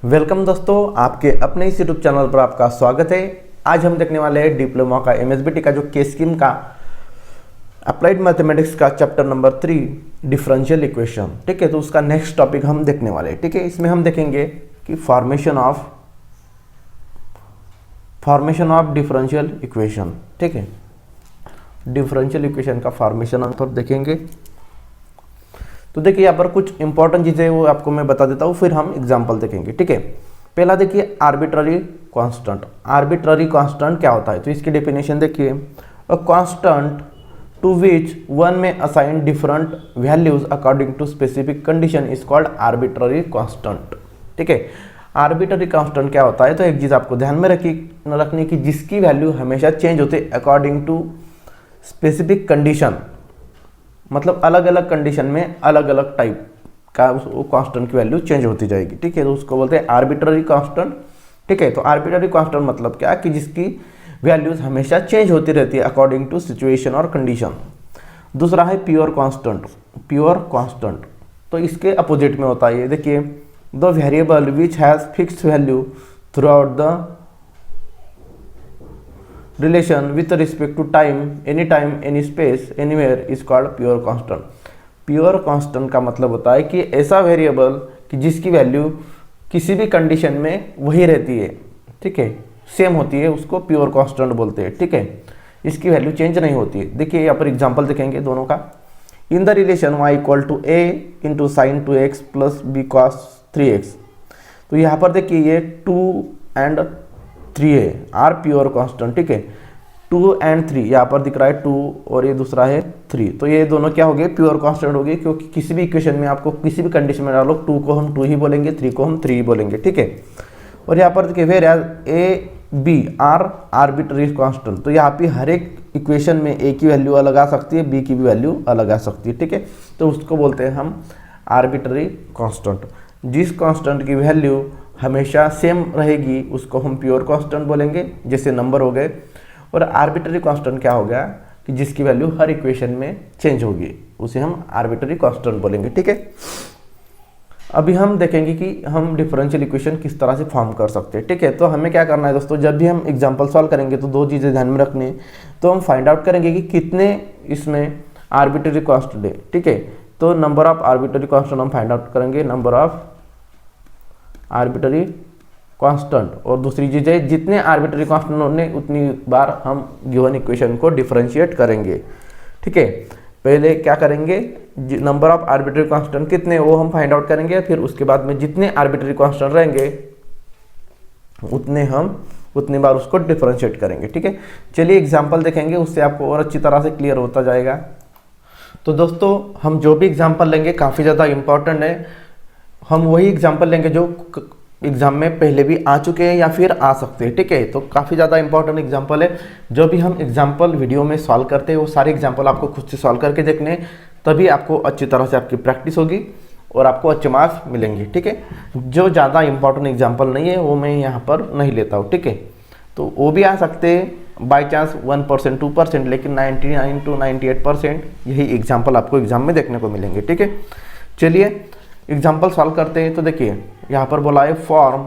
Welcome दोस्तों, आपके अपने इस यूट्यूब चैनल पर आपका स्वागत है। आज हम देखने वाले हैं डिप्लोमा का एमएसबीटी का जो के स्कीम का अप्लाइड मैथमेटिक्स का चैप्टर नंबर 3 डिफरेंशियल इक्वेशन। ठीक है, तो उसका नेक्स्ट टॉपिक हम देखने वाले हैं। ठीक है, इसमें हम देखेंगे कि फॉर्मेशन ऑफ डिफरेंशियल इक्वेशन। ठीक है, डिफरेंशियल इक्वेशन का फॉर्मेशन हम पर देखेंगे। तो देखिए यहाँ पर कुछ इंपॉर्टेंट चीज़ें वो आपको मैं बता देता हूँ, फिर हम एग्जाम्पल देखेंगे। ठीक है, पहला देखिए आर्बिट्ररी कांस्टेंट। आर्बिट्ररी कांस्टेंट क्या होता है, तो इसकी डेफिनेशन देखिए, a constant to which one may assign different values according to specific condition is called arbitrary constant. ठीक है, आर्बिट्ररी कांस्टेंट क्या होता है, तो एक चीज़ आपको ध्यान में रखनी की जिसकी वैल्यू हमेशा चेंज होती है अकॉर्डिंग टू स्पेसिफिक कंडीशन, मतलब अलग अलग कंडीशन में अलग अलग टाइप का वो कांस्टेंट की वैल्यू चेंज होती जाएगी। ठीक है, तो उसको बोलते हैं आर्बिट्ररी कांस्टेंट। ठीक है, तो आर्बिट्ररी कांस्टेंट मतलब क्या कि जिसकी वैल्यूज हमेशा चेंज होती रहती है अकॉर्डिंग टू सिचुएशन और कंडीशन। दूसरा है प्योर कांस्टेंट। प्योर कांस्टेंट तो इसके अपोजिट में होता है, देखिए, the variable which has fixed value through out the relation with respect to time, any space, anywhere is called pure constant. Pure constant का मतलब होता है कि ऐसा वेरिएबल कि जिसकी वैल्यू किसी भी कंडीशन में वही रहती है। ठीक है, सेम होती है, उसको प्योर कांस्टेंट बोलते हैं। ठीक है, इसकी वैल्यू चेंज नहीं होती है। देखिए यहाँ पर एग्जांपल देखेंगे दोनों का। In the relation y equal to a into sine 2x plus b cos 3x। तो यहाँ पर देखिए ये 2 एंड 3 है, आर प्योर कांस्टेंट। ठीक है, 2 एंड 3 यहाँ पर दिख रहा है 2 और ये दूसरा है 3, तो ये दोनों क्या हो गए, प्योर कांस्टेंट हो गए, क्योंकि किसी भी इक्वेशन में आपको किसी भी कंडीशन में डालो 2 को हम 2 ही बोलेंगे, 3 को हम 3 ही बोलेंगे। ठीक है, और यहाँ पर देखिए where a b are arbitrary constant, तो यहाँ पे हर एक इक्वेशन में ए की वैल्यू अलग आ सकती है, बी की भी वैल्यू अलग आ सकती है। ठीक है, तो उसको बोलते हैं हम आर्बिट्ररी कांस्टेंट। जिस कांस्टेंट की वैल्यू हमेशा सेम रहेगी उसको हम प्योर कांस्टेंट बोलेंगे, जैसे नंबर हो गए। और आर्बिट्ररी कांस्टेंट क्या हो गया कि जिसकी वैल्यू हर इक्वेशन में चेंज होगी, उसे हम आर्बिट्ररी कांस्टेंट बोलेंगे। ठीक है, अभी हम देखेंगे कि हम डिफरेंशियल इक्वेशन किस तरह से फॉर्म कर सकते हैं। ठीक है, तो हमें क्या करना है दोस्तों, जब भी हम एग्जांपल सॉल्व करेंगे तो दो चीज़ें ध्यान में रखनी है। तो हम फाइंड आउट करेंगे कि कितने इसमें आर्बिट्ररी कांस्टेंट है। ठीक है, तो नंबर ऑफ आर्बिट्ररी कांस्टेंट हम फाइंड आउट करेंगे, नंबर ऑफ आर्बिट्ररी कांस्टेंट। और दूसरी चीज़ है जितने आर्बिट्ररी कांस्टेंट होने उतनी बार हम गिवन इक्वेशन को डिफरेंशिएट करेंगे। ठीक है, पहले क्या करेंगे, नंबर ऑफ आर्बिट्ररी कांस्टेंट कितने वो हम फाइंड आउट करेंगे, फिर उसके बाद में जितने आर्बिट्ररी कांस्टेंट रहेंगे उतनी बार उसको डिफरेंशिएट करेंगे। ठीक है, चलिए एग्जाम्पल देखेंगे, उससे आपको और अच्छी तरह से क्लियर होता जाएगा। तो दोस्तों हम जो भी एग्जाम्पल लेंगे काफ़ी ज़्यादा इंपॉर्टेंट है। हम वही एग्जाम्पल लेंगे जो एग्जाम में पहले भी आ चुके हैं या फिर आ सकते हैं। ठीक है, तो काफ़ी ज़्यादा इंपॉर्टेंट एग्जाम्पल है। जो भी हम एग्जाम्पल वीडियो में सॉल्व करते हैं वो सारे एग्जाम्पल आपको खुद से सॉल्व करके देखने हैं, तभी आपको अच्छी तरह से आपकी प्रैक्टिस होगी और आपको अच्छे मार्क्स मिलेंगे। ठीक है, जो ज़्यादा इंपॉर्टेंट एग्जाम्पल नहीं है वो मैं यहाँ पर नहीं लेता हूँ। ठीक है, तो वो भी आ सकते हैं बाई चांस 1% 2%, लेकिन 99 to 98% यही एग्जाम्पल आपको एग्जाम में देखने को मिलेंगे। ठीक है, चलिए एग्जाम्पल सॉल्व करते हैं। तो देखिए यहाँ पर बोला है form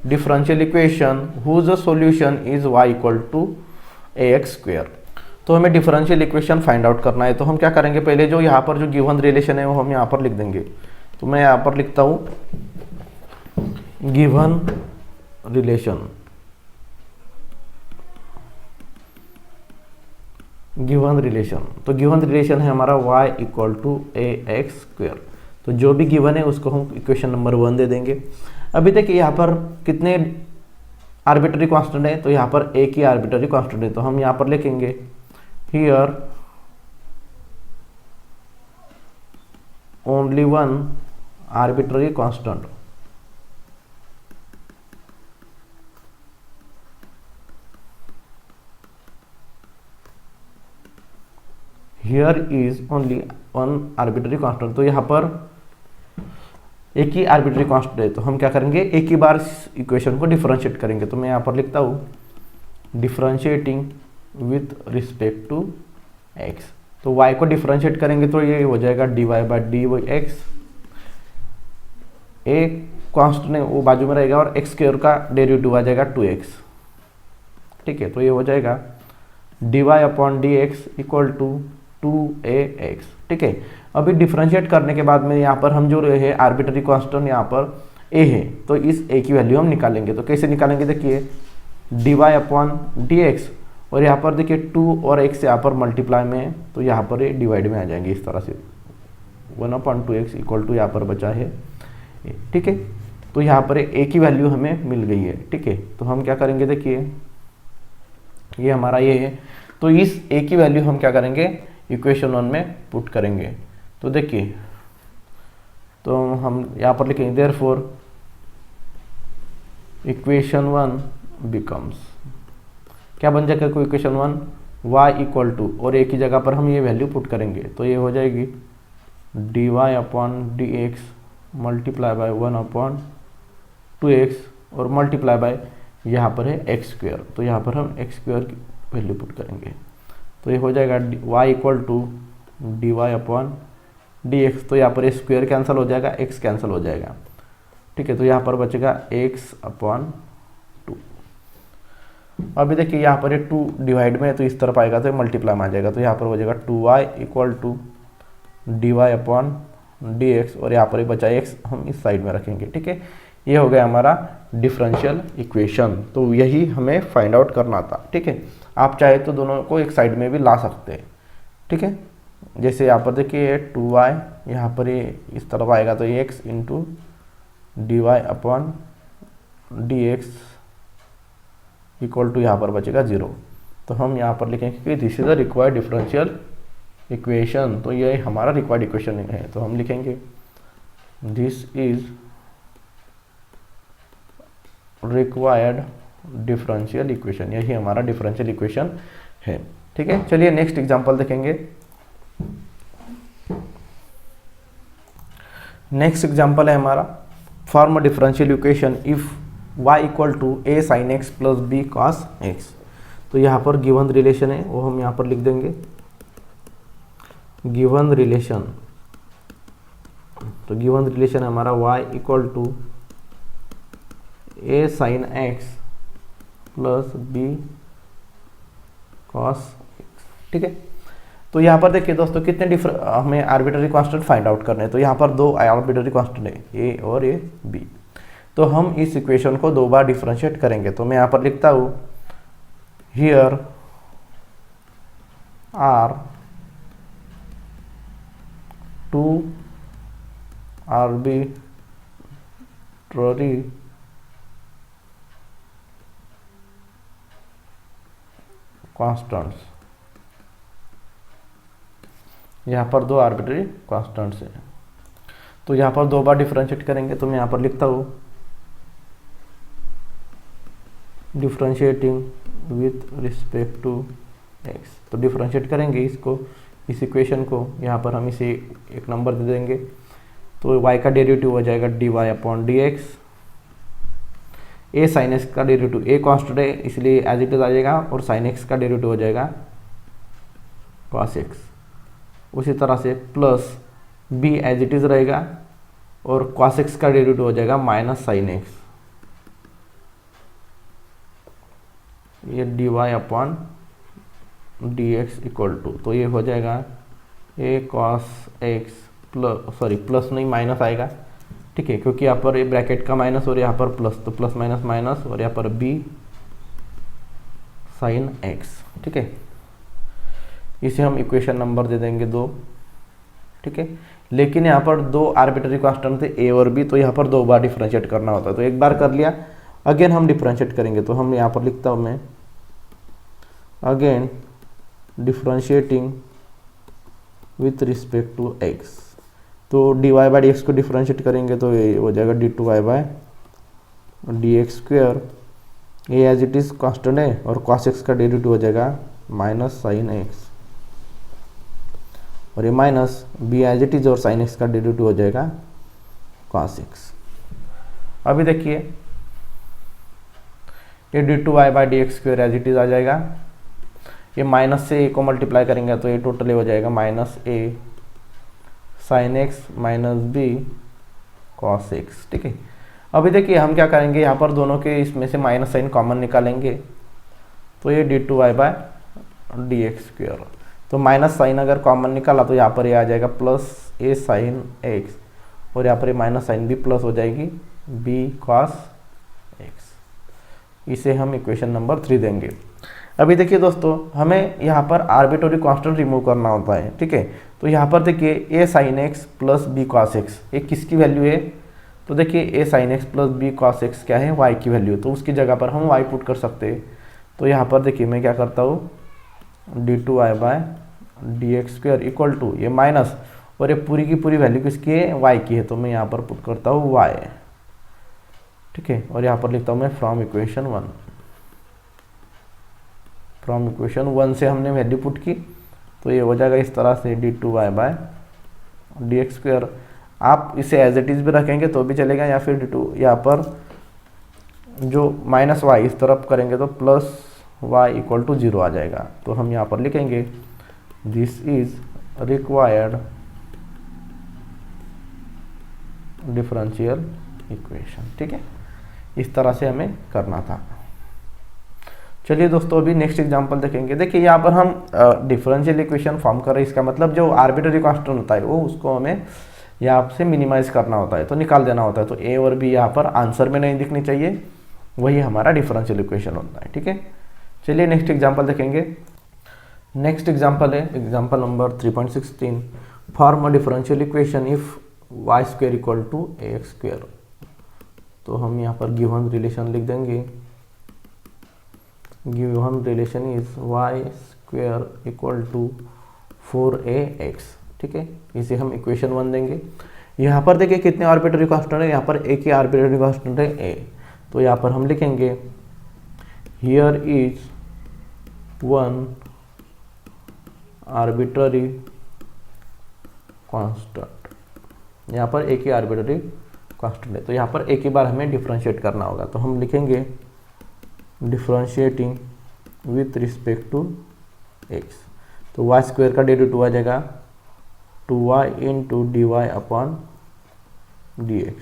differential equation whose solution is y equal to ax square. तो हमें डिफरेंशियल इक्वेशन फाइंड आउट करना है। तो हम क्या करेंगे, पहले जो यहाँ पर जो गिवन रिलेशन है वो हम यहाँ पर लिख देंगे। तो मैं यहाँ पर लिखता हूँ गिवन रिलेशन। गिवन रिलेशन, तो गिवन रिलेशन है हमारा y equal to ax square. तो जो भी गिवन है उसको हम इक्वेशन नंबर 1 दे देंगे। अभी देखिए यहाँ पर कितने आर्बिट्ररी कांस्टेंट है, तो यहाँ पर एक ही आर्बिट्ररी कांस्टेंट है, तो हम यहाँ पर लिखेंगे here only one arbitrary constant. Here is only one arbitrary constant, तो यहाँ पर एक ही आर्बिट्ररी कांस्टेंट है, तो हम क्या करेंगे, एक ही बार इक्वेशन को डिफरेंशिएट करेंगे। तो मैं यहाँ पर लिखता हूँ differentiating with respect to x। तो y को डिफरेंशिएट करेंगे तो ये हो जाएगा dy by dy x a constant है वो बाजू में रहेगा और एक्स स्क्वायर का डेरिवेटिव आ जाएगा 2x। ठीक है, तो ये हो जाएगा dy upon d x equal to 2ax। ठीक है, अभी डिफ्रेंशिएट करने के बाद में यहाँ पर हम जो है आर्बिट्ररी कांस्टेंट यहाँ पर a है, तो इस a की वैल्यू हम निकालेंगे। तो कैसे निकालेंगे, देखिए dy अपॉन डी एक्स और यहाँ पर देखिए 2 और x यहाँ पर मल्टीप्लाई में है, तो यहाँ पर ये डिवाइड में आ जाएंगे इस तरह से 1/2x इक्वल टू यहाँ पर बचा है। ठीक है, तो यहाँ पर a की वैल्यू हमें मिल गई है। ठीक है, तो हम क्या करेंगे, देखिए ये हमारा ये है, तो इस a की वैल्यू हम क्या करेंगे, इक्वेशन 1 में पुट करेंगे। तो देखिए, तो हम यहाँ पर लिखेंगे देयरफॉर इक्वेशन 1 बिकम्स, क्या बन जाएगा इक्वेशन 1, y इक्वल टू, और a की जगह पर हम ये वैल्यू पुट करेंगे, तो ये हो जाएगी dy upon d x multiply by 1/2x और मल्टीप्लाई बाय यहाँ पर है एक्स स्क्वायर, तो यहाँ पर हम एक्स स्क्वायर की वैल्यू पुट करेंगे। तो ये हो जाएगा y equal to d y upon d x, तो यहाँ पर स्क्वायर कैंसिल हो जाएगा, x कैंसिल हो जाएगा। ठीक है, तो यहाँ पर बचेगा x अपॉन 2। अभी देखिए यहाँ पर ये 2 डिवाइड में है, तो इस तरफ आएगा तो मल्टीप्लाई में आ जाएगा, तो यहाँ पर हो जाएगा 2y equal to d y upon d x और यहाँ पर ही बचा x हम इस साइड में रखेंगे। ठीक है, ये हो गया हमारा डिफरेंशियल इक्वेशन। तो यही हमें फाइंड आउट करना था। ठीक है, आप चाहे तो दोनों को एक साइड में भी ला सकते हैं। ठीक है, जैसे यहाँ पर देखिए 2y यहाँ पर ये इस तरफ आएगा, तो ये x into d y upon d x equal to यहाँ पर बचेगा 0। तो हम यहाँ पर लिखेंगे कि this is the required differential equation, तो ये हमारा रिक्वायर्ड इक्वेशन है। तो हम लिखेंगे this is required differential equation, यही हमारा डिफरेंशियल इक्वेशन है। ठीक है, चलिए नेक्स्ट एग्जांपल देखेंगे। नेक्स्ट एग्जांपल है हमारा form differential equation if y equal to a sin x plus b cos x। तो यहाँ पर गिवन रिलेशन है, वो हम यहाँ पर लिख देंगे गिवन रिलेशन। तो गिवन रिलेशन हमारा y equal to a sin x plus b cos x। ठीक है, तो यहाँ पर देखिए दोस्तों कितने हमें आर्बिट्ररी कांस्टेंट फाइंड आउट करने हैं। तो यहाँ पर 2 आर्बिट्ररी कांस्टेंट है, a और a b। तो हम इस इक्वेशन को 2 बार डिफरेंशिएट करेंगे। तो मैं यहाँ पर लिखता हूँ हियर आर 2 आर्बिट्ररी कांस्टेंट्स, यहाँ पर 2 आर्बिट्ररी कांस्टेंट्स हैं। तो यहाँ पर 2 बार डिफरेंशिएट करेंगे। तो मैं यहाँ पर लिखता हूँ differentiating with respect to x। तो डिफरेंशिएट करेंगे इसको, इस इक्वेशन को, यहाँ पर हम इसे एक नंबर दे देंगे। तो y का डेरिवेटिव हो जाएगा dy upon d x, a sin x का डेरिवेटिव, a कांस्टेंट है इसलिए एज इट इज आ जाएगा, और sin x का डेरिवेटिव हो जाएगा cos x। उसी तरह से plus b as it is रहेगा और cos x का डेरिवेटिव हो जाएगा माइनस sin x, ये dy upon d x equal to, तो ये हो जाएगा a cos x प्लस नहीं माइनस आएगा। ठीक है, क्योंकि यहाँ पर ये ब्रैकेट का माइनस और यहाँ पर प्लस, तो प्लस माइनस माइनस और यहाँ पर b sin x। ठीक है, इसे हम इक्वेशन नंबर दे देंगे 2। ठीक है, लेकिन यहाँ पर 2 आर्बिट्ररी कांस्टेंट थे a और b, तो यहाँ पर 2 बार डिफरेंशिएट करना होता है। तो एक बार कर लिया, अगेन हम डिफरेंशिएट करेंगे। तो हम यहाँ पर लिखता हूँ मैं again differentiating with respect to x। तो dy बाई डी एक्स को डिफरेंशिएट करेंगे तो ये हो जाएगा d2y by d x square, ये एज इट इज कांस्टेंट है और cos x का डेरिवेटिव हो जाएगा माइनस sin x, और ये minus b as it is और sin x का डेरिवेटिव हो जाएगा cos x। अभी देखिए ये d2y by d x square as it is आ जाएगा, ये माइनस से a को मल्टीप्लाई करेंगे तो ये टोटल हो जाएगा minus a sin x minus b cos x, ठीक है। अभी देखिए हम क्या करेंगे, यहाँ पर दोनों के इसमें से माइनस साइन कॉमन निकालेंगे, तो ये d2y/dx²। तो माइनस साइन अगर कॉमन निकाला तो यहाँ पर ये आ जाएगा प्लस a sin x, और यहाँ पर ये माइनस साइन भी प्लस हो जाएगी b cos x। इसे हम इक्वेशन नंबर 3 देंगे। अभी देखिए दोस्तों, हमें यहाँ पर आर्बिट्ररी कांस्टेंट रिमूव करना होता है, ठीक है। तो यहाँ पर देखिए a sin x plus b cos x, ये किसकी वैल्यू है? तो देखिए a sin x plus b cos x क्या है? y की वैल्यू। तो उसकी जगह पर हम y पुट कर सकते हैं। तो यहाँ पर देखिए मैं क्या करता हूँ, d2y/dx² इक्वल टू ये माइनस, और ये पूरी की पूरी वैल्यू किसकी है? y की है। तो मैं यहाँ पर पुट करता हूँ y, ठीक है। और यहाँ पर लिखता हूँ मैं फ्रॉम इक्वेशन 1। फ्रॉम इक्वेशन 1 से हमने वैल्यू पुट की, तो ये हो जाएगा इस तरह से d2y/dx²। आप इसे एज इट इज़ भी रखेंगे तो भी चलेगा, या फिर d2 यहाँ पर जो माइनस y इस तरफ करेंगे तो प्लस y इक्वल टू 0 आ जाएगा। तो हम यहाँ पर लिखेंगे this is required differential equation, ठीक है। इस तरह से हमें करना था। चलिए दोस्तों, अभी नेक्स्ट एग्जांपल देखेंगे। देखिए यहाँ पर हम डिफरेंशियल इक्वेशन फॉर्म कर रहे हैं। इसका मतलब जो आर्बिट्ररी कांस्टेंट होता है वो उसको हमें यहाँ से मिनिमाइज करना होता है, तो निकाल देना होता है। तो ए और बी यहाँ पर आंसर में नहीं दिखनी चाहिए, वही हमारा डिफरेंशियल इक्वेशन होता है, ठीक है। चलिए नेक्स्ट एग्जाम्पल देखेंगे। नेक्स्ट एग्जाम्पल है example number 3.16। Form a differential equation if y² equal to ax²। तो हम यहाँ पर गिवन रिलेशन लिख देंगे। Given relation is y² equal to 4ax, ठीक है। इसे हम इक्वेशन 1 देंगे। यहाँ पर देखिए कितने आर्बिट्ररी कांस्टेंट है, यहाँ पर एक ही आर्बिट्ररी कांस्टेंट है a। तो यहाँ पर हम लिखेंगे here is one arbitrary constant. यहाँ पर एक ही आर्बिट्ररी कांस्टेंट है, तो यहाँ पर एक ही बार हमें डिफरेंशिएट करना होगा। तो हम लिखेंगे differentiating with respect to x। तो y² का डेरिवेटिव आ जाएगा 2y into dy/dx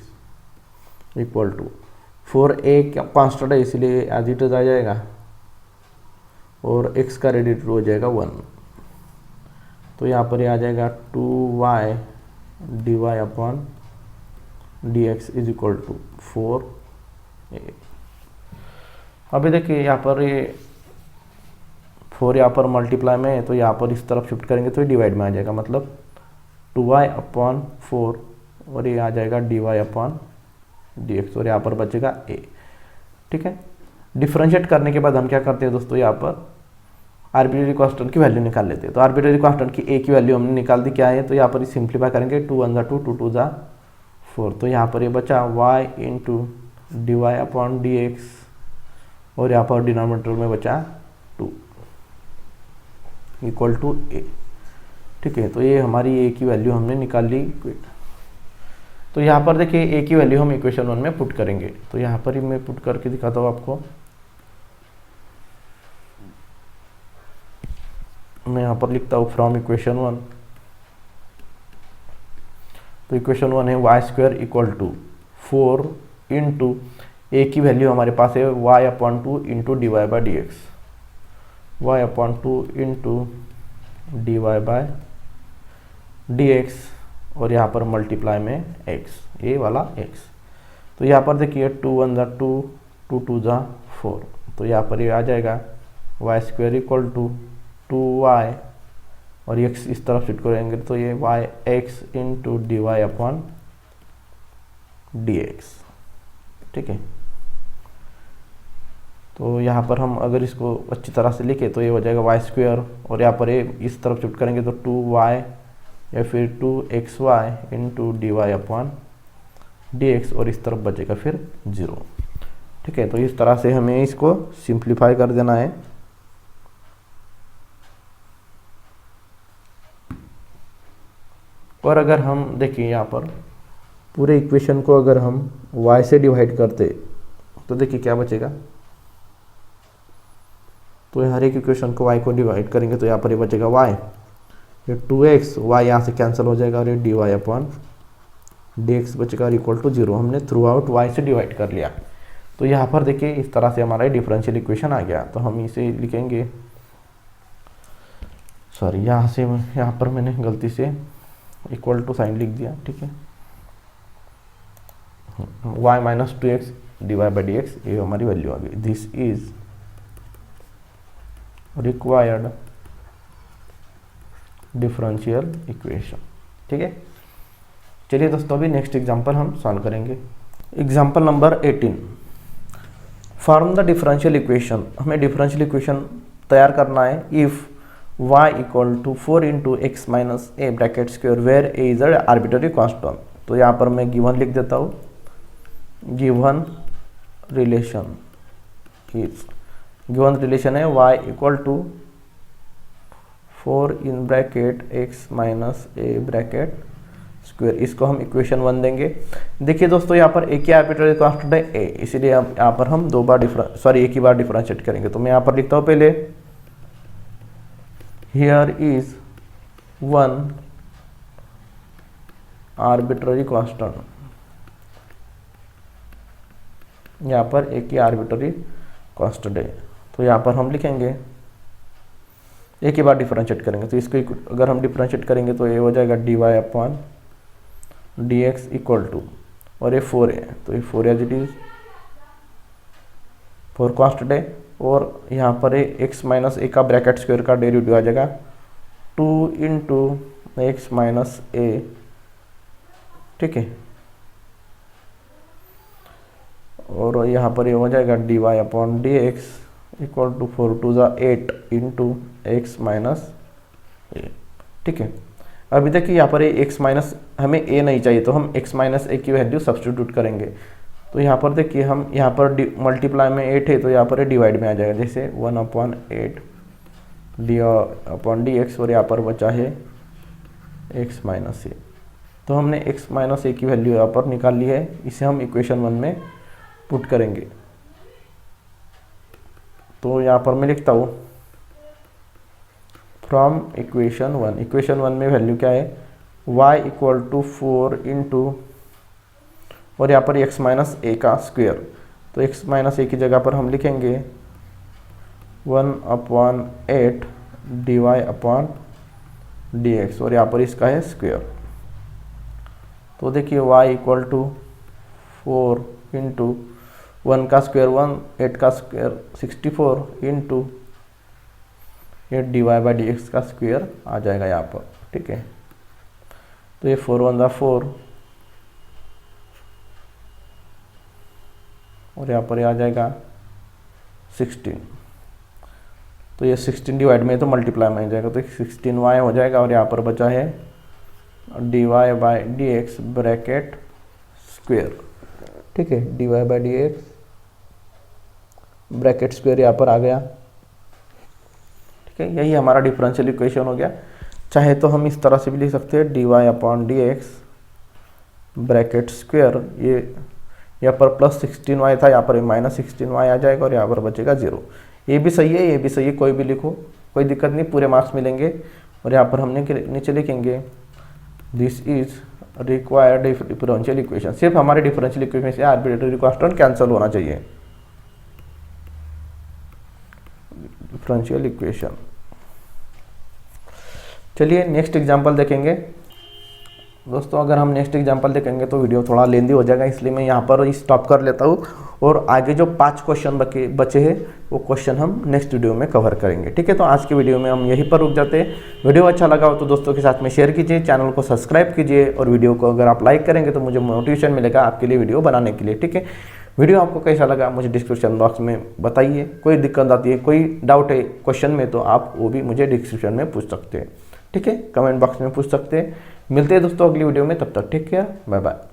equal to 4a constant है इसलिए एज इट इज आ जाएगा, और x का डेरिवेटिव हो जाएगा 1। तो यहाँ पर ये आ जाएगा 2y dy/dx is equal to 4a। अभी देखिए यहाँ पर ये 4 यहाँ पर मल्टीप्लाई में है, तो यहाँ पर इस तरफ शिफ्ट करेंगे तो ये डिवाइड में आ जाएगा, मतलब 2y/4 और ये आ जाएगा dy/dx, और यहाँ पर बचेगा a, ठीक है। डिफरेंशिएट करने के बाद हम क्या करते हैं दोस्तों, यहाँ पर आर्बिट्ररी कांस्टेंट की वैल्यू निकाल लेते हैं। तो आर्बिट्ररी कांस्टेंट की a की वैल्यू हमने निकाल दी, क्या है? तो यहाँ पर सिंप्लीफाई करेंगे 2 1 2 2 2 4। तो यहाँ पर ये बचा y इंटू dy/dx, और यहाँ पर डिनोमिनेटर में बचा 2 इक्वल टू a, ठीक है। तो ये हमारी a की वैल्यू हमने निकाल ली। तो यहाँ पर देखिए a की वैल्यू हम इक्वेशन 1 में पुट करेंगे। तो यहाँ पर ही मैं पुट करके दिखाता हूँ आपको। मैं यहाँ पर लिखता हूँ फ्रॉम इक्वेशन 1। तो इक्वेशन 1 है y² equal to 4 into a की वैल्यू हमारे पास है y/2 into dy/dx, y/2 into dy/dx, और यहाँ पर मल्टीप्लाई में x, ये वाला x। तो यहाँ पर देखिए 2 1 2 2 2 4। तो यहाँ पर ये आ जाएगा y² इक्वल टू 2y, और x इस तरफ शिफ्ट करेंगे तो ये yx इंटू dy/dx, ठीक है। तो यहाँ पर हम अगर इसको अच्छी तरह से लिखे तो ये हो जाएगा y², और यहाँ पर ये इस तरफ शिफ्ट करेंगे तो 2y या फिर 2xy इंटू dy/dx, और इस तरफ बचेगा फिर 0, ठीक है। तो इस तरह से हमें इसको सिंप्लीफाई कर देना है। और अगर हम देखिए यहाँ पर पूरे इक्वेशन को अगर हम y से डिवाइड करते तो देखिए क्या बचेगा। तो हर एक इक्वेशन को y को डिवाइड करेंगे तो यहाँ पर ये बचेगा y, ये 2x, y यहाँ से कैंसिल हो जाएगा, और ये dy/dx dx बचेगा इक्वल टू 0। हमने थ्रू आउट y से डिवाइड कर लिया। तो यहाँ पर देखिए इस तरह से हमारा डिफरेंशियल इक्वेशन आ गया। तो हम इसे लिखेंगे, सॉरी यहाँ पर मैंने गलती से इक्वल टू साइन लिख दिया, ठीक है। y minus 2x divide by d x, ये हमारी वैल्यू आ गई। This is required differential equation, ठीक है। चलिए दोस्तों अभी नेक्स्ट एग्जांपल हम सॉल्व करेंगे। Example number 18, form the differential equation. हमें डिफरेंशियल इक्वेशन तैयार करना है if y equal to 4 into x minus a bracket square where a is a arbitrary constant. तो यहाँ पर मैं गिवन लिख देता हूँ, given relation is, given relation है y equal to 4 in bracket x minus a bracket square. इसको हम इक्वेशन 1 देंगे। देखिए दोस्तों यहाँ पर एक ही आर्बिट्ररी कांस्टेंट है ए, इसीलिए यहाँ पर हम एक ही बार डिफरेंशिएट करेंगे। तो मैं यहाँ पर लिखता हूँ पहले, हियर इज 1 आर्बिट्ररी कांस्टेंट, यहाँ पर एक ही आर्बिट्ररी कांस्टेंट है। तो यहाँ पर हम लिखेंगे, एक ही बार डिफरेंशिएट करेंगे। तो इसको अगर हम डिफरेंशिएट करेंगे तो ये हो जाएगा dy upon dx equal to, और ये 4 है तो ये 4 एज इट इज, 4 कांस्टेंट है। और यहाँ पर है x माइनस ए का ब्रैकेट स्क्वायर का डेरिवेटिव आ जाएगा 2 इंटू एक्स माइनस ए, ठीक है। और यहाँ पर ये हो जाएगा dy upon dx equal to 4 two ज़ा 8 इंटू एक्स माइनस ए, ठीक है। अभी देखिए यहाँ पर ये x माइनस, हमें a नहीं चाहिए तो हम x माइनस ए की वैल्यू सब्स्टिट्यूट करेंगे। तो यहाँ पर देखिए हम यहाँ पर मल्टीप्लाई में 8 है तो यहाँ पर डिवाइड में आ जाएगा, जैसे 1 upon 8 D upon d x, और यहाँ पर बचा है x माइनस ए। तो हमने x माइनस ए की वैल्यू यहाँ पर निकाल ली है, इसे हम इक्वेशन 1 में पुट करेंगे। तो यहाँ पर मैं लिखता हूँ फ्रॉम इक्वेशन 1, इक्वेशन 1 में वैल्यू क्या है, y इक्वल टू 4 इंटू, और यहाँ पर x माइनस ए का स्क्वेयर। तो x माइनस ए की जगह पर हम लिखेंगे 1 upon 8 d y upon d x, और यहाँ पर इसका है स्क्वेयर। तो देखिए y इक्वल टू 4 इंटू 1 का स्क्वेयर 1, 8 का square 64 into 8 d y by d x का स्क्वेयर आ जाएगा यहाँ पर, ठीक है। तो ये 4 1 4, और यहाँ पर आ जाएगा 16। तो ये 16 डिवाइड में तो मल्टीप्लाई में आ जाएगा, तो 16y हो जाएगा। और यहाँ पर बचा है d y by d x bracket square, ठीक है। D y by d x bracket square यहाँ पर आ गया, ठीक है। यही हमारा डिफरेंशियल इक्वेशन हो गया। चाहे तो हम इस तरह से भी लिख सकते हैं dy upon d x bracket square, ये यहाँ पर प्लस 16y था, यहाँ पर माइनस 16y आ जाएगा, और यहाँ पर बचेगा 0। ये भी सही है, ये भी सही है, कोई भी लिखो, कोई दिक्कत नहीं, पूरे मार्क्स मिलेंगे। और यहाँ पर हमने नीचे लिखेंगे this is required differential equation. सिर्फ हमारे डिफरेंशियल इक्वेशन से आर्बिट्ररी कांस्टेंट कैंसिल होना चाहिए। Differential equation. चलिए नेक्स्ट एग्जांपल देखेंगे दोस्तों। अगर हम नेक्स्ट एग्जांपल देखेंगे तो वीडियो थोड़ा लेंदी हो जाएगा, इसलिए मैं यहाँ पर स्टॉप कर लेता हूँ, और आगे जो 5 क्वेश्चन बचे हैं वो क्वेश्चन हम नेक्स्ट वीडियो में कवर करेंगे, ठीक है। तो आज की वीडियो में हम यहीं पर रुक जाते हैं। वीडियो अच्छा लगा हो तो दोस्तों के साथ में शेयर कीजिए, चैनल को सब्सक्राइब कीजिए, और वीडियो को अगर आप लाइक करेंगे तो मुझे मोटिवेशन मिलेगा आपके लिए वीडियो बनाने के लिए, ठीक है। वीडियो आपको कैसा लगा मुझे डिस्क्रिप्शन बॉक्स में बताइए। कोई दिक्कत आती है, कोई डाउट है क्वेश्चन में, तो आप वो भी मुझे डिस्क्रिप्शन में पूछ सकते हैं, ठीक है। कमेंट बॉक्स में पूछ सकते हैं। मिलते हैं दोस्तों अगली वीडियो में, तब तक टेक केयर, बाय बाय।